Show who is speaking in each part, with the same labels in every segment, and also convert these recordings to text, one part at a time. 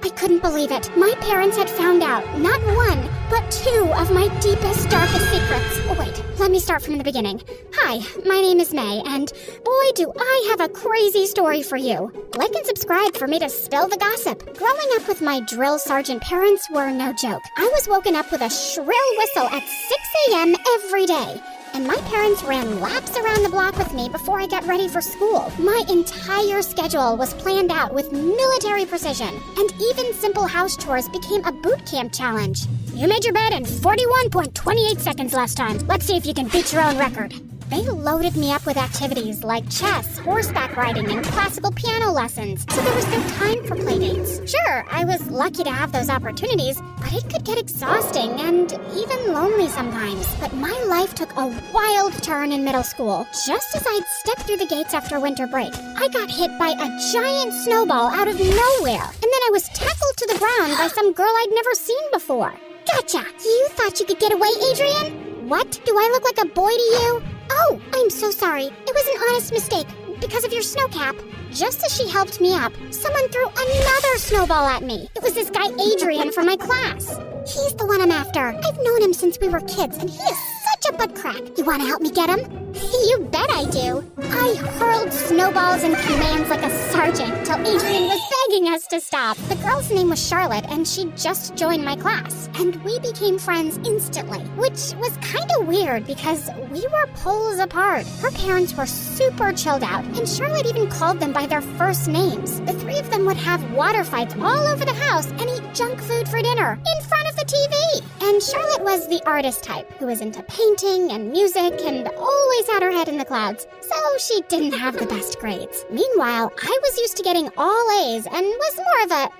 Speaker 1: I couldn't believe it. My parents had found out not one, but two of my deepest, darkest secrets. Oh, wait, let me start from the beginning. Hi, my name is May, and boy, do I have a crazy story for you. Like and subscribe for me to spill the gossip. Growing up with my drill sergeant parents were no joke. I was woken up with a shrill whistle at 6 a.m. every day. And my parents ran laps around the block with me before I got ready for school. My entire schedule was planned out with military precision, and even simple house chores became a boot camp challenge. You made your bed in 41.28 seconds last time. Let's see if you can beat your own record. They loaded me up with activities like chess, horseback riding, and classical piano lessons, so there was no time for playdates. Sure, I was lucky to have those opportunities, but it could get exhausting and even lonely sometimes. But my life took a wild turn in middle school. Just as I'd stepped through the gates after winter break, I got hit by a giant snowball out of nowhere, and then I was tackled to the ground by some girl I'd never seen before. Gotcha! You thought you could get away, Adrian? What? Do I look like a boy to you? Oh, I'm so sorry. It was an honest mistake because of your snow cap. Just as she helped me up, someone threw another snowball at me. It was this guy Adrian from my class. He's the one I'm after. I've known him since we were kids, and he is such a butt crack. You want to help me get him? You bet I do. I hurled snowballs and commands like a sergeant till Adrian was begging us to stop. The girl's name was Charlotte, and she just joined my class. And we became friends instantly, which was kind of weird because we were poles apart. Her parents were super chilled out, and Charlotte even called them by their first names. The three of them would have water fights all over the house and eat junk food for dinner in front of the TV. And Charlotte was the artist type who was into painting and music and always had her head in the clouds, so she didn't have the best grades. Meanwhile, I was used to getting all A's and was more of a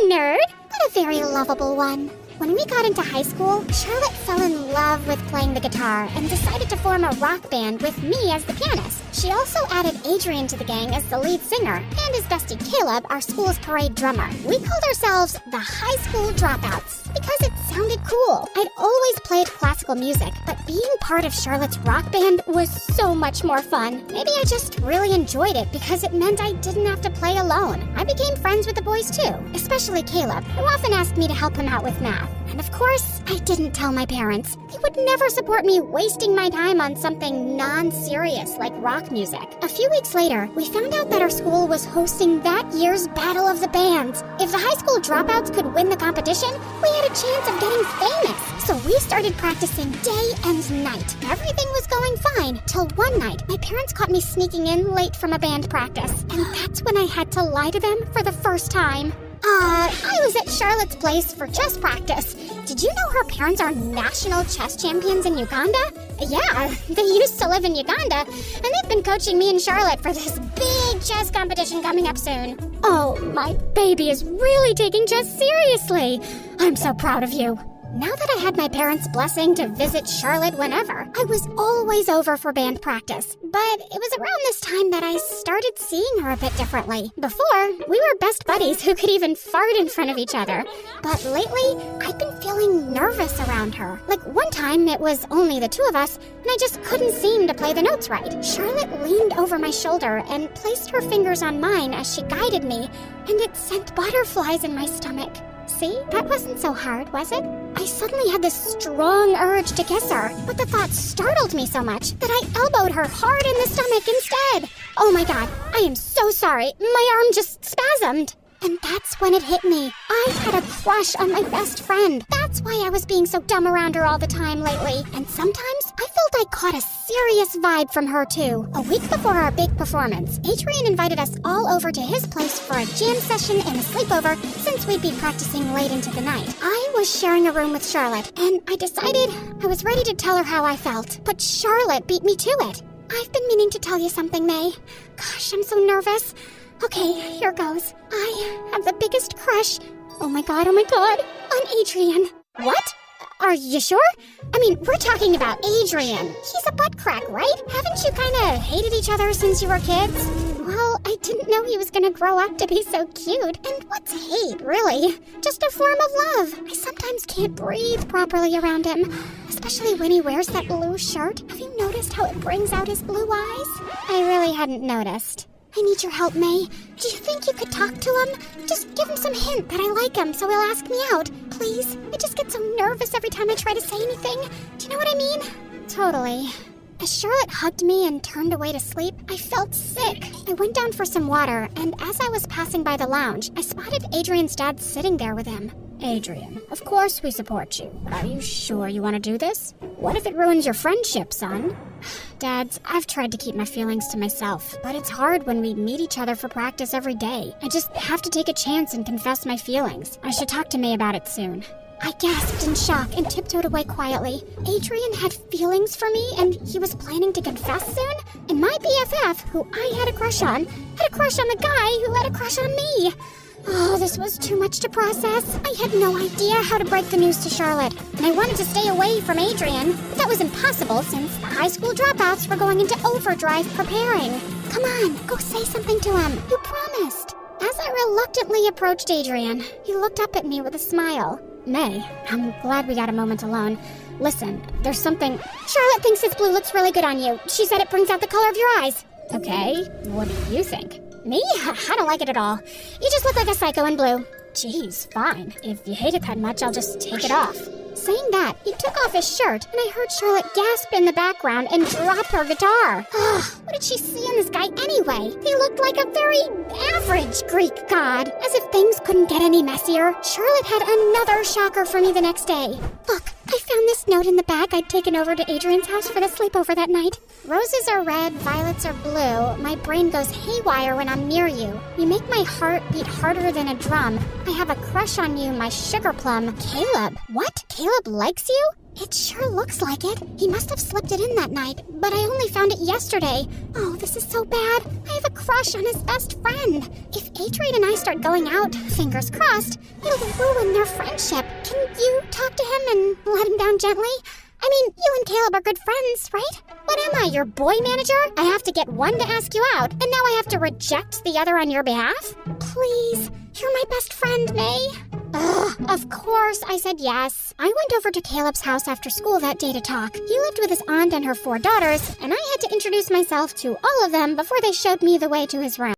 Speaker 1: nerd, but a very lovable one. When we got into high school, Charlotte fell in love with playing the guitar and decided to form a rock band with me as the pianist. She also added Adrian to the gang as the lead singer, and his bestie Caleb, our school's parade drummer. We called ourselves the High School Dropouts because it sounded cool. I'd always played classical music, but being part of Charlotte's rock band was so much more fun. Maybe I just really enjoyed it because it meant I didn't have to play alone. I became friends with the boys too, especially Caleb, who often asked me to help him out with math. And of course, I didn't tell my parents. They would never support me wasting my time on something non-serious like rock music. A few weeks later, we found out that our school was hosting that year's Battle of the Bands. If the high school dropouts could win the competition, we had a chance of getting famous. So we started practicing day and night. Everything was going fine till one night, my parents caught me sneaking in late from a band practice. And that's when I had to lie to them for the first time. I was at Charlotte's place for chess practice. Did you know her parents are national chess champions in Uganda? Yeah, they used to live in Uganda, and they've been coaching me and Charlotte for this big chess competition coming up soon. Oh, my baby is really taking chess seriously. I'm so proud of you. Now that I had my parents' blessing to visit Charlotte whenever, I was always over for band practice. But it was around this time that I started seeing her a bit differently. Before, we were best buddies who could even fart in front of each other. But lately, I've been feeling nervous around her. Like one time, it was only the two of us, and I just couldn't seem to play the notes right. Charlotte leaned over my shoulder and placed her fingers on mine as she guided me, and it sent butterflies in my stomach. See? That wasn't so hard, was it? I suddenly had this strong urge to kiss her, but the thought startled me so much that I elbowed her hard in the stomach instead. Oh my god, I am so sorry. My arm just spasmed. And that's when it hit me. I had a crush on my best friend. That's why I was being so dumb around her all the time lately. And sometimes I felt I caught a serious vibe from her too. A week before our big performance, Adrian invited us all over to his place for a jam session and a sleepover since we'd be practicing late into the night. I was sharing a room with Charlotte, and I decided I was ready to tell her how I felt. But Charlotte beat me to it. I've been meaning to tell you something, May. Gosh, I'm so nervous. Okay, here goes. I have the biggest crush, oh my god, on Adrian. What? Are you sure? I mean, we're talking about Adrian. He's a butt crack, right? Haven't you kind of hated each other since you were kids? Well, I didn't know he was going to grow up to be so cute. And what's hate, really? Just a form of love. I sometimes can't breathe properly around him, especially when he wears that blue shirt. Have you noticed how it brings out his blue eyes? I really hadn't noticed. I need your help, May. Do you think you could talk to him? Just give him some hint that I like him so he'll ask me out. Please? I just get so nervous every time I try to say anything. Do you know what I mean? Totally. As Charlotte hugged me and turned away to sleep, I felt sick. I went down for some water, and as I was passing by the lounge, I spotted Adrian's dad sitting there with him. Adrian, of course we support you, but are you sure you want to do this? What if it ruins your friendship, son? Dads, I've tried to keep my feelings to myself, but it's hard when we meet each other for practice every day. I just have to take a chance and confess my feelings. I should talk to May about it soon. I gasped in shock and tiptoed away quietly. Adrian had feelings for me, and he was planning to confess soon? And my BFF, who I had a crush on the guy who had a crush on me. Oh, this was too much to process. I had no idea how to break the news to Charlotte, and I wanted to stay away from Adrian, but that was impossible since the high school dropouts were going into overdrive preparing. Come on, go say something to him. You promised. As I reluctantly approached Adrian, he looked up at me with a smile. May, I'm glad we got a moment alone. Listen, there's something... Charlotte thinks this blue looks really good on you. She said it brings out the color of your eyes. Okay, what do you think? Me? I don't like it at all. You just look like a psycho in blue. Jeez, fine. If you hate it that much, I'll just take it off. Saying that, he took off his shirt, and I heard Charlotte gasp in the background and drop her guitar. What did she see in this guy anyway? He looked like a very average Greek god. As if things couldn't get any messier, Charlotte had another shocker for me the next day. Look, I found this note in the bag I'd taken over to Adrian's house for the sleepover that night. Roses are red, violets are blue. My brain goes haywire when I'm near you. You make my heart beat harder than a drum. I have a crush on you, my sugar plum. Caleb. What? Caleb likes you? It sure looks like it. He must have slipped it in that night, but I only found it yesterday. Oh, this is so bad. I have a crush on his best friend. If Adrian and I start going out, fingers crossed, it'll ruin their friendship. Can you talk to him and let him down gently? I mean, you and Caleb are good friends, right? What am I, your boy manager? I have to get one to ask you out, and now I have to reject the other on your behalf? Please, you're my best friend, May. Ugh, of course I said yes. I went over to Caleb's house after school that day to talk. He lived with his aunt and her 4 daughters, and I had to introduce myself to all of them before they showed me the way to his room.